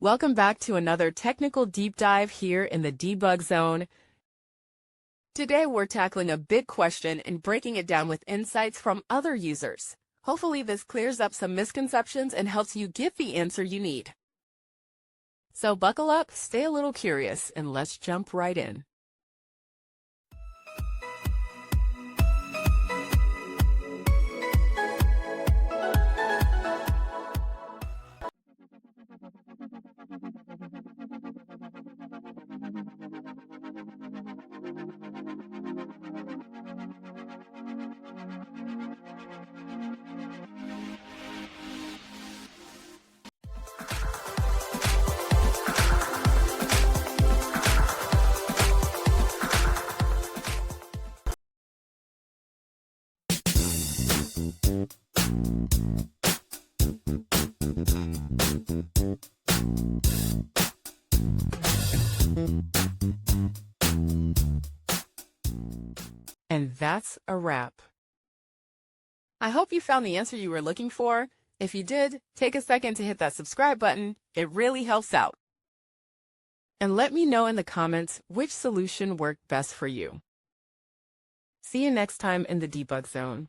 Welcome back to another technical deep dive here in the Debug Zone. Today we're tackling a big question and breaking it down with insights from other users. Hopefully this clears up some misconceptions and helps you get the answer you need. So buckle up, stay a little curious, and let's jump right in. And that's a wrap. I hope you found the answer you were looking for. If you did, take a second to hit that subscribe button. It really helps out. And let me know in the comments which solution worked best for you. See you next time in the Debug Zone.